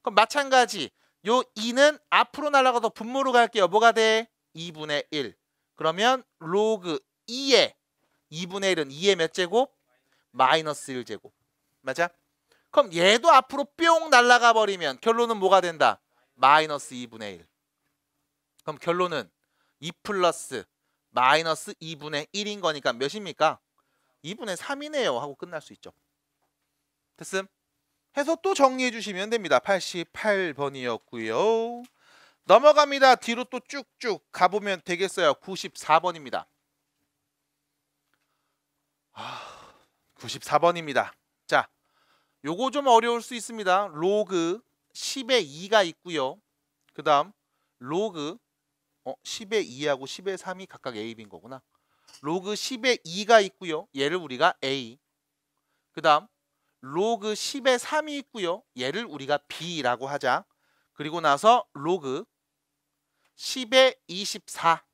그럼 마찬가지 요 2는 앞으로 날아가서 분모로 갈게요. 뭐가 돼? 2분의 1. 그러면 로그 2의 2분의 1은 2의 몇 제곱? 마이너스 1제곱. 맞아? 그럼 얘도 앞으로 뿅 날아가 버리면 결론은 뭐가 된다? 마이너스 2분의 1. 그럼 결론은 2 플러스 마이너스 2분의 1인 거니까 몇입니까? 2분의 3이네요 하고 끝날 수 있죠. 됐음? 해서 또 정리해 주시면 됩니다. 88번이었고요. 넘어갑니다. 뒤로 또 쭉쭉 가보면 되겠어요. 94번입니다. 94번입니다. 자, 요거 좀 어려울 수 있습니다. 로그 10의 2가 있고요. 그 다음 로그 10의 2하고 10의 3이 각각 A, B인 거구나. 로그 10의 2가 있고요. 얘를 우리가 A. 그 다음 로그 10의 3이 있고요. 얘를 우리가 B라고 하자. 그리고 나서 로그 10의 24.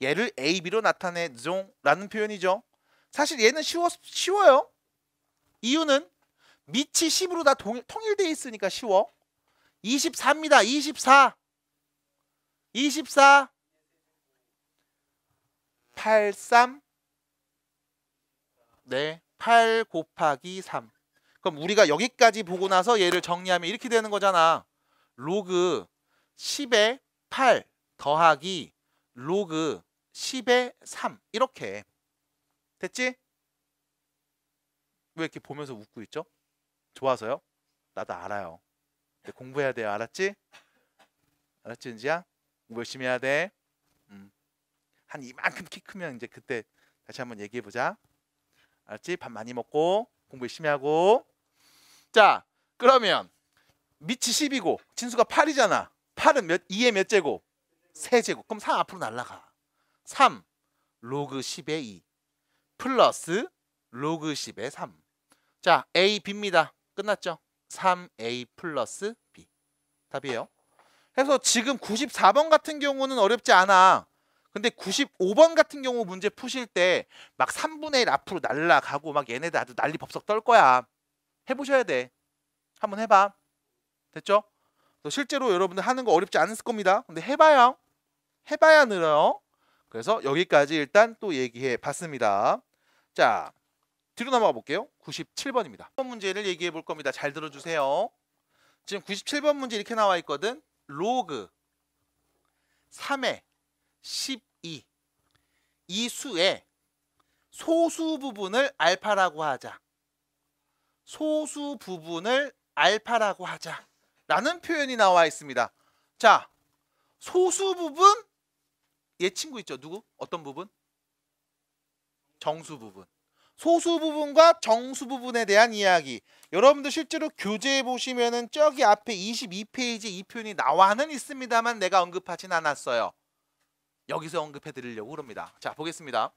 얘를 A, B로 나타내종 라는 표현이죠. 사실 얘는 쉬워요. 이유는 밑이 10으로 다 통일되어 있으니까 쉬워. 24입니다. 24. 83 네, 8 곱하기 3. 그럼 우리가 여기까지 보고 나서 얘를 정리하면 이렇게 되는 거잖아. 로그 10의 8 더하기 로그 10의 3 이렇게. 됐지? 왜 이렇게 보면서 웃고 있죠? 좋아서요? 나도 알아요. 근데 공부해야 돼요. 알았지? 알았지 은지야? 공부 열심히 해야 돼. 한 이만큼 키 크면 이제 그때 다시 한번 얘기해보자. 알았지? 밥 많이 먹고 공부 열심히 하고. 자, 그러면 밑이 10이고 진수가 8이잖아. 8은 2의 몇 제곱? 3제곱. 그럼 3 앞으로 날라가. 3 로그 10의 2 플러스 로그 10의 3. 자, A, B입니다. 끝났죠? 3A 플러스 B. 답이에요. 그래서 지금 94번 같은 경우는 어렵지 않아. 근데 95번 같은 경우 문제 푸실 때 막 3분의 1 앞으로 날라가고 막 얘네들 아주 난리 법석 떨 거야. 해보셔야 돼. 한번 해봐. 됐죠? 실제로 여러분들 하는 거 어렵지 않을 겁니다. 근데 해봐야 늘어요. 그래서 여기까지 일단 또 얘기해 봤습니다. 자, 뒤로 넘어가 볼게요. 97번입니다. 1번 문제를 얘기해 볼 겁니다. 잘 들어주세요. 지금 97번 문제 이렇게 나와 있거든. 로그 3의 12 이 수의 소수 부분을 알파라고 하자. 소수 부분을 알파라고 하자 라는 표현이 나와 있습니다. 자, 소수 부분 얘 친구 있죠? 누구? 어떤 부분? 정수 부분. 소수 부분과 정수 부분에 대한 이야기. 여러분들 실제로 교재에 보시면은 저기 앞에 22페이지 이 표현이 나와는 있습니다만 내가 언급하진 않았어요. 여기서 언급해 드리려고 그럽니다. 자, 보겠습니다.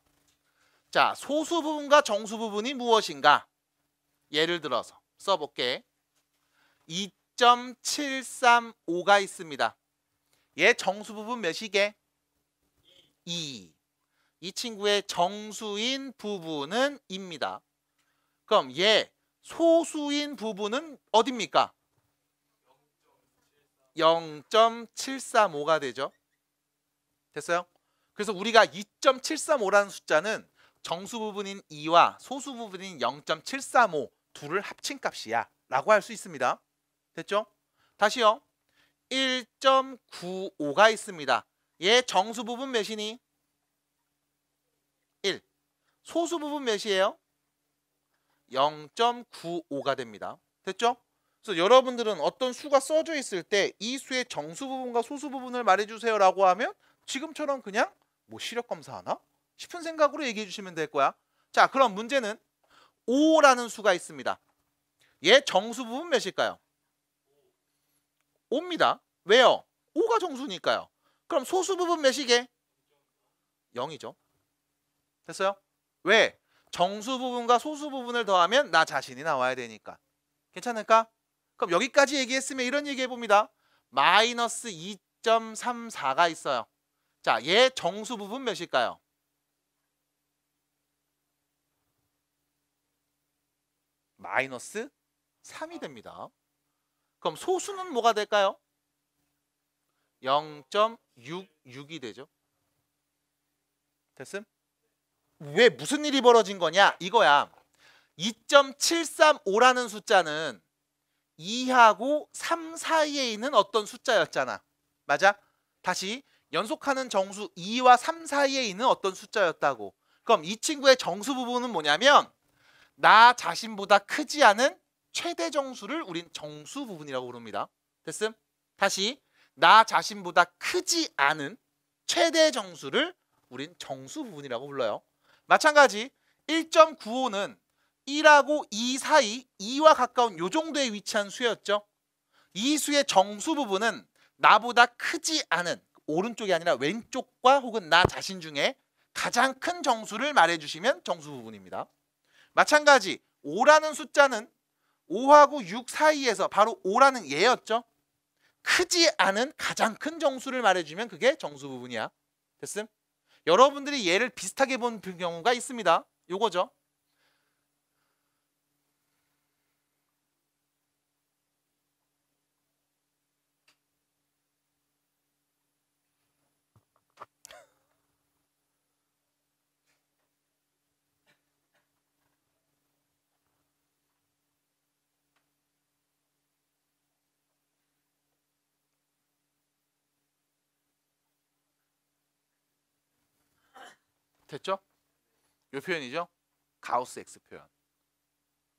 자, 소수 부분과 정수 부분이 무엇인가? 예를 들어서 써볼게. 2.735가 있습니다. 얘 정수 부분 몇이게? 2. 이 친구의 정수인 부분은 입니다. 그럼 얘 소수인 부분은 어딥니까? 0.735가 되죠. 됐어요? 그래서 우리가 2.735라는 숫자는 정수 부분인 2와 소수 부분인 0.735 둘을 합친 값이야 라고 할 수 있습니다. 됐죠? 다시요. 1.95가 있습니다. 얘 정수 부분 몇이니? 1. 소수 부분 몇이에요? 0.95가 됩니다. 됐죠? 그래서 여러분들은 어떤 수가 써져 있을 때 이 수의 정수 부분과 소수 부분을 말해주세요 라고 하면 지금처럼 그냥 뭐 시력 검사하나? 싶은 생각으로 얘기해 주시면 될 거야. 자, 그럼 문제는 5라는 수가 있습니다. 얘 정수 부분 몇일까요? 5입니다. 왜요? 5가 정수니까요. 그럼 소수 부분 몇이게? 0이죠. 됐어요? 왜? 정수 부분과 소수 부분을 더하면 나 자신이 나와야 되니까. 괜찮을까? 그럼 여기까지 얘기했으면 이런 얘기 해봅니다. 마이너스 2.34가 있어요. 자, 얘 정수 부분 몇일까요? 마이너스 3이 됩니다. 그럼 소수는 뭐가 될까요? 0.66이 되죠. 됐음? 왜 무슨 일이 벌어진 거냐? 이거야. 2.735라는 숫자는 2하고 3 사이에 있는 어떤 숫자였잖아. 맞아? 다시 연속하는 정수 2와 3 사이에 있는 어떤 숫자였다고. 그럼 이 친구의 정수 부분은 뭐냐면 나 자신보다 크지 않은 최대 정수를 우린 정수 부분이라고 부릅니다. 됐음? 다시 나 자신보다 크지 않은 최대 정수를 우린 정수 부분이라고 불러요. 마찬가지 1.95는 1하고 2 사이 2와 가까운 요 정도에 위치한 수였죠. 이 수의 정수 부분은 나보다 크지 않은 오른쪽이 아니라 왼쪽과 혹은 나 자신 중에 가장 큰 정수를 말해주시면 정수 부분입니다. 마찬가지 5라는 숫자는 5하고 6 사이에서 바로 5라는 얘였죠. 크지 않은 가장 큰 정수를 말해주면 그게 정수 부분이야. 됐음? 여러분들이 얘를 비슷하게 본 경우가 있습니다. 요거죠. 됐죠? 요 표현이죠. 가우스 X 표현.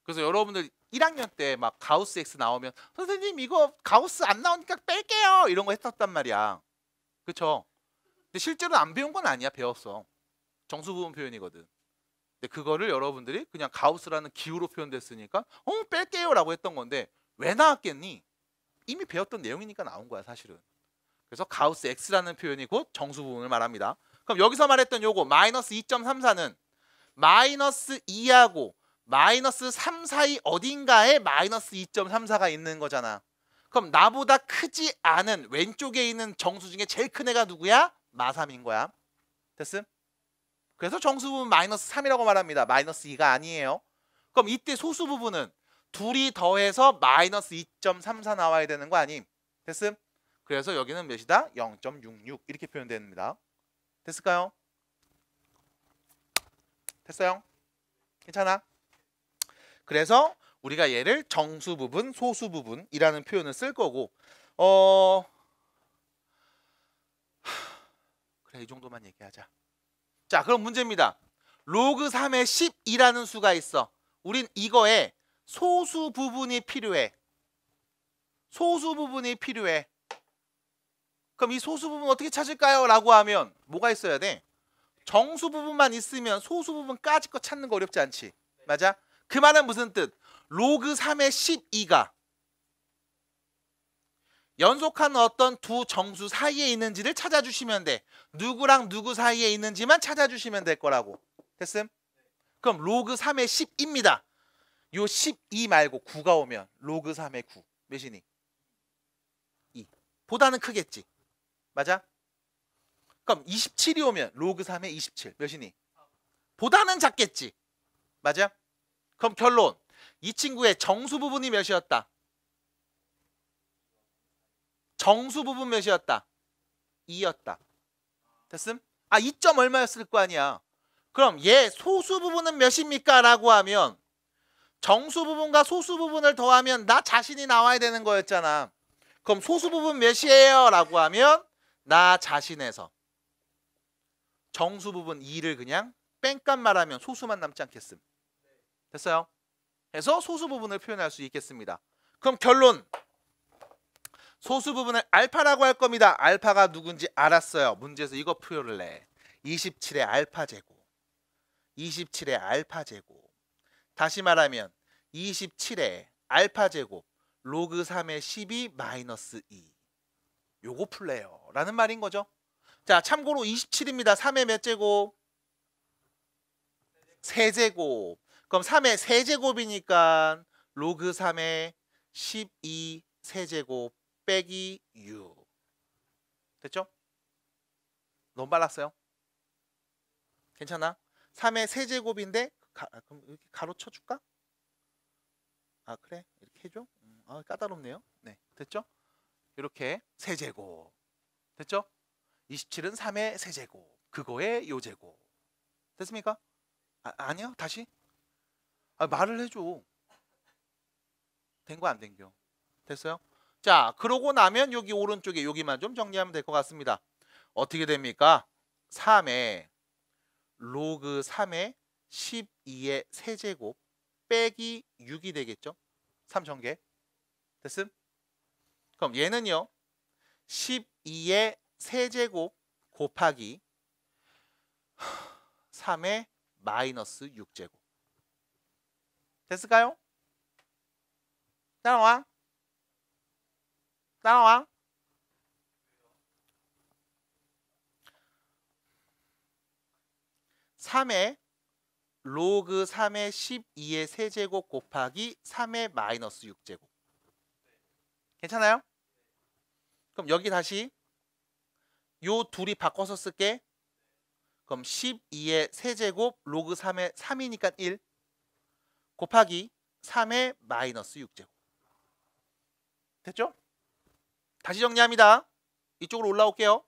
그래서 여러분들 1학년 때 막 가우스 X 나오면 선생님 이거 가우스 안 나오니까 뺄게요 이런 거 했었단 말이야. 그쵸? 근데 실제로 안 배운 건 아니야. 배웠어. 정수 부분 표현이거든. 근데 그거를 여러분들이 그냥 가우스라는 기호로 표현됐으니까 뺄게요 라고 했던 건데 왜 나왔겠니? 이미 배웠던 내용이니까 나온 거야 사실은. 그래서 가우스 X라는 표현이 곧 정수 부분을 말합니다. 그럼 여기서 말했던 요거 마이너스 2.34는 마이너스 2하고 마이너스 3 사이 어딘가에 마이너스 2.34가 있는 거잖아. 그럼 나보다 크지 않은 왼쪽에 있는 정수 중에 제일 큰 애가 누구야? 마3인 거야. 됐음? 그래서 정수 부분 마이너스 3이라고 말합니다. 마이너스 2가 아니에요. 그럼 이때 소수 부분은 둘이 더해서 마이너스 2.34 나와야 되는 거 아님? 됐음? 그래서 여기는 몇이다? 0.66 이렇게 표현됩니다. 됐을까요? 됐어요? 괜찮아? 그래서 우리가 얘를 정수 부분, 소수 부분이라는 표현을 쓸 거고 그래 이 정도만 얘기하자. 자 그럼 문제입니다. 로그 3의 12라는 수가 있어. 우린 이거에 소수 부분이 필요해. 소수 부분이 필요해. 그럼 이 소수 부분 어떻게 찾을까요? 라고 하면 뭐가 있어야 돼? 정수 부분만 있으면 소수 부분까지 거 찾는 거 어렵지 않지. 맞아? 그 말은 무슨 뜻? 로그 3의 12가 연속한 어떤 두 정수 사이에 있는지를 찾아주시면 돼. 누구랑 누구 사이에 있는지만 찾아주시면 될 거라고. 됐음? 그럼 로그 3의 10입니다. 요 12 말고 9가 오면 로그 3의 9 몇이니? 2. 보다는 크겠지. 맞아? 그럼 27이 오면 로그 3의 27 몇이니? 보다는 작겠지. 맞아? 그럼 결론. 이 친구의 정수 부분이 몇이었다? 정수 부분 몇이었다? 2였다. 됐음? 아 2점 얼마였을 거 아니야. 그럼 얘 소수 부분은 몇입니까? 라고 하면 정수 부분과 소수 부분을 더하면 나 자신이 나와야 되는 거였잖아. 그럼 소수 부분 몇이에요? 라고 하면 나 자신에서 정수 부분 2를 그냥 뺑깐 말하면 소수만 남지 않겠음. 됐어요? 그래서 소수 부분을 표현할 수 있겠습니다. 그럼 결론. 소수 부분을 알파라고 할 겁니다. 알파가 누군지 알았어요. 문제에서 이거 표현을 해. 27의 알파 제곱. 27의 알파 제곱. 다시 말하면 27의 알파 제곱 로그 3의 12 마이너스 2. 요거 풀래요. 라는 말인 거죠. 자, 참고로 27입니다. 3의 몇 제곱? 세제곱. 그럼 3의 세제곱이니까 로그 3의 12 세제곱 빼기 6. 됐죠? 너무 빨랐어요? 괜찮아? 3의 세제곱인데 그럼 이렇게 가로 쳐줄까? 아 그래? 이렇게 해줘? 까다롭네요. 네, 됐죠? 이렇게 세제곱. 됐죠? 27은 3의 세제곱. 그거의 요제곱. 됐습니까? 아니요? 다시? 말을 해줘. 된 거 안 된겨. 됐어요? 자, 그러고 나면 여기 오른쪽에 여기만 좀 정리하면 될 것 같습니다. 어떻게 됩니까? 3의 로그 3의 12의 세제곱 빼기 6이 되겠죠? 3전개. 됐음? 그럼 얘는요. 12의 세제곱 곱하기 3의 마이너스 6제곱. 됐을까요? 따라와. 따라와. (3의) 로그 3의 12의 세제곱 곱하기 3의 마이너스 6제곱. 괜찮아요? 그럼 여기 다시 요 둘이 바꿔서 쓸게. 그럼 12의 세제곱 로그 3의 3이니까 1 곱하기 3의 마이너스 6제곱. 됐죠? 다시 정리합니다. 이쪽으로 올라올게요.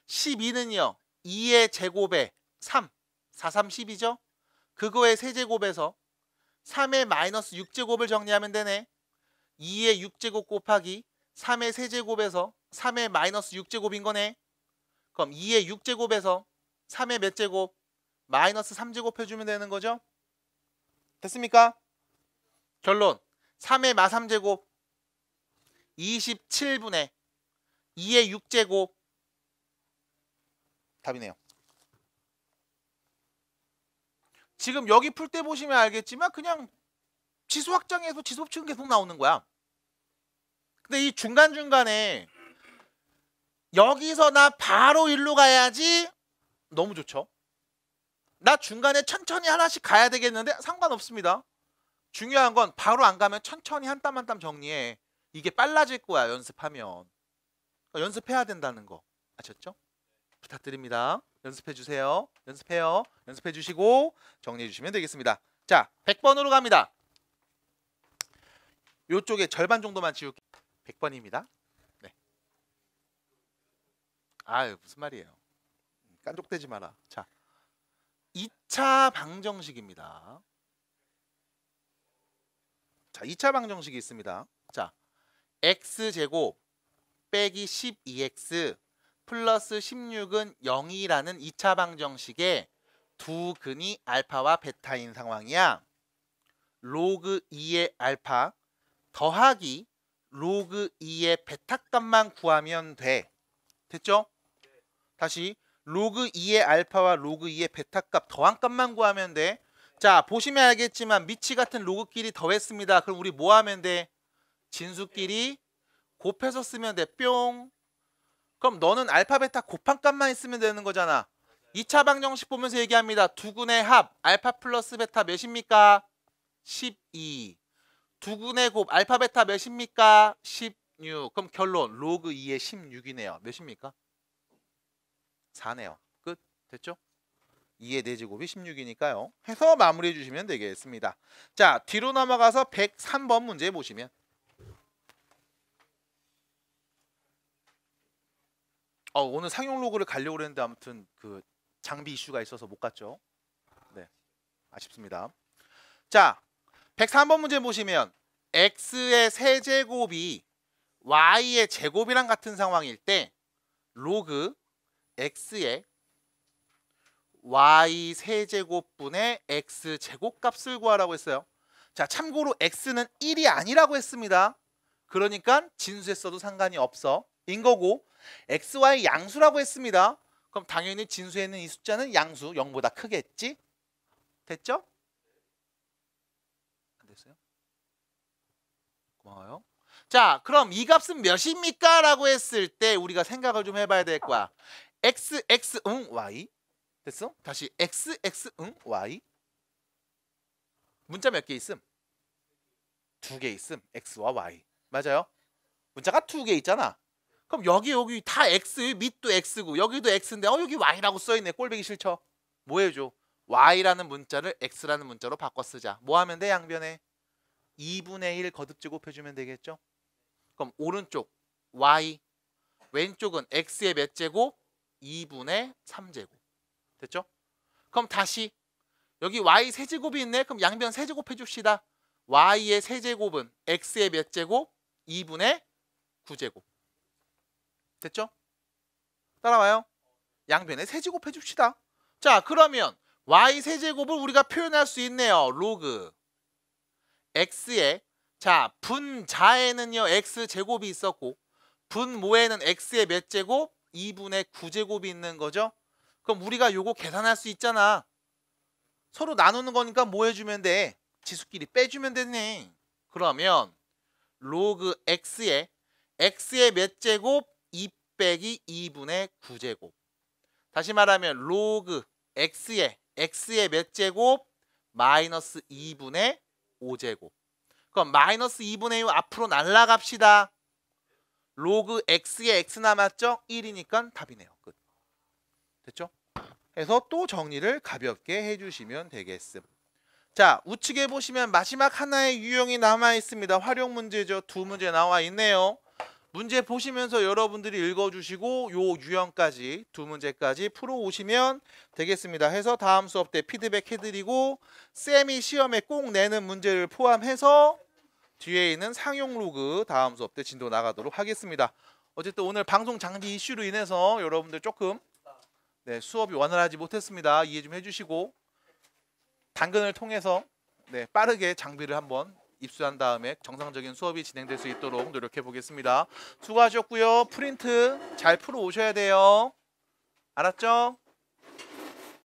12는요. 2의 제곱에 3. 4, 3, 10이죠? 그거의 세제곱에서 3의 마이너스 6제곱을 정리하면 되네. 2의 6제곱 곱하기 3의 세제곱에서 3의 마이너스 6제곱인 거네. 그럼 2의 6제곱에서 3의 몇 제곱? 마이너스 3제곱 해주면 되는 거죠? 됐습니까? 결론 3의 마 3제곱 27분의 2의 6제곱 답이네요. 지금 여기 풀 때 보시면 알겠지만 그냥 지수 확장해서 지수 법칙은 계속 나오는 거야. 근데 이 중간중간에 여기서 나 바로 일로 가야지 너무 좋죠. 나 중간에 천천히 하나씩 가야 되겠는데 상관없습니다. 중요한 건 바로 안 가면 천천히 한 땀 한 땀 정리해. 이게 빨라질 거야 연습하면. 그러니까 연습해야 된다는 거 아셨죠? 부탁드립니다. 연습해 주세요. 연습해요. 연습해 주시고 정리해 주시면 되겠습니다. 자, 100번으로 갑니다. 요쪽에 절반 정도만 지울게요. 100번입니다. 네. 아유, 무슨 말이에요. 깐족대지 마라. 자, 2차 방정식입니다. 자, 2차 방정식이 있습니다. 자, x제곱 빼기 12x 플러스 16은 0이라는 2차 방정식의 두 근이 알파와 베타인 상황이야. 로그 2의 알파 더하기 로그 2의 베타 값만 구하면 돼. 됐죠? 다시 로그 2의 알파와 로그 2의 베타 값 더한 값만 구하면 돼. 자, 보시면 알겠지만 미치 같은 로그끼리 더했습니다. 그럼 우리 뭐 하면 돼? 진수끼리 곱해서 쓰면 돼. 뿅. 그럼 너는 알파 베타 곱한 값만 있으면 되는 거잖아. 2차 방정식 보면서 얘기합니다. 두 근의 합 알파 플러스 베타 몇입니까? 12. 두 근의 곱 알파 베타 몇입니까? 16. 그럼 결론 로그 2의 16이네요. 몇입니까? 4네요. 끝. 됐죠? 2의 4제곱이 16이니까요. 해서 마무리해 주시면 되겠습니다. 자, 뒤로 넘어가서 103번 문제 보시면 오늘 상용 로그를 가려고 했는데 아무튼 그 장비 이슈가 있어서 못 갔죠. 네, 아쉽습니다. 자, 103번 문제 보시면 x의 세제곱이 y의 제곱이랑 같은 상황일 때 로그 x의 y 세제곱분의 x 제곱값을 구하라고 했어요. 자, 참고로 x는 1이 아니라고 했습니다. 그러니까 진수에 써도 상관이 없어. 인 거고 xy 양수라고 했습니다. 그럼 당연히 진수에 있는 이 숫자는 양수 0보다 크겠지? 됐죠? 안 됐어요? 고마워요. 자, 그럼 이 값은 몇입니까? 라고 했을 때 우리가 생각을 좀 해봐야 될 거야. x, y 됐어? 다시 x, y 문자 몇 개 있음? 2개 있음. x와 y 맞아요? 문자가 2개 있잖아. 그럼 여기 다 x, 밑도 x고 여기도 x인데 여기 y라고 써있네. 꼴보기 싫죠? 뭐 해줘? y라는 문자를 x라는 문자로 바꿔 쓰자. 뭐 하면 돼? 양변에 2분의 1 거듭제곱해주면 되겠죠? 그럼 오른쪽 y, 왼쪽은 x의 몇 제곱? 2분의 3제곱. 됐죠? 그럼 다시 여기 y 세제곱이 있네. 그럼 양변 세제곱 해줍시다. y의 세제곱은 x의 몇 제곱? 2분의 9제곱. 됐죠? 따라와요. 양변에 세제곱 해줍시다. 자, 그러면 y 세제곱을 우리가 표현할 수 있네요. 로그 x의 자 분자에는요 x제곱이 있었고 분모에는 x의 몇 제곱? 2분의 9제곱이 있는 거죠. 그럼 우리가 요거 계산할 수 있잖아. 서로 나누는 거니까 뭐 해주면 돼? 지수끼리 빼주면 되네. 그러면 로그 x의 몇 제곱? 2 빼기 2분의 9제곱. 다시 말하면 로그 x의 몇 제곱? 마이너스 2분의 5제곱. 그럼 마이너스 2분의 2 앞으로 날라갑시다. 로그 x의 x 남았죠? 1이니까 답이네요. 끝. 됐죠? 해서 또 정리를 가볍게 해주시면 되겠음. 자, 우측에 보시면 마지막 하나의 유형이 남아 있습니다. 활용 문제죠. 두 문제 나와 있네요. 문제 보시면서 여러분들이 읽어주시고 요 유형까지 두 문제까지 풀어오시면 되겠습니다. 해서 다음 수업 때 피드백 해드리고 쌤이 시험에 꼭 내는 문제를 포함해서 뒤에 있는 상용 로그 다음 수업 때 진도 나가도록 하겠습니다. 어쨌든 오늘 방송 장비 이슈로 인해서 여러분들 조금 수업이 원활하지 못했습니다. 이해 좀 해주시고 당근을 통해서 빠르게 장비를 한번 입수한 다음에 정상적인 수업이 진행될 수 있도록 노력해 보겠습니다. 수고하셨고요. 프린트 잘 풀어 오셔야 돼요. 알았죠?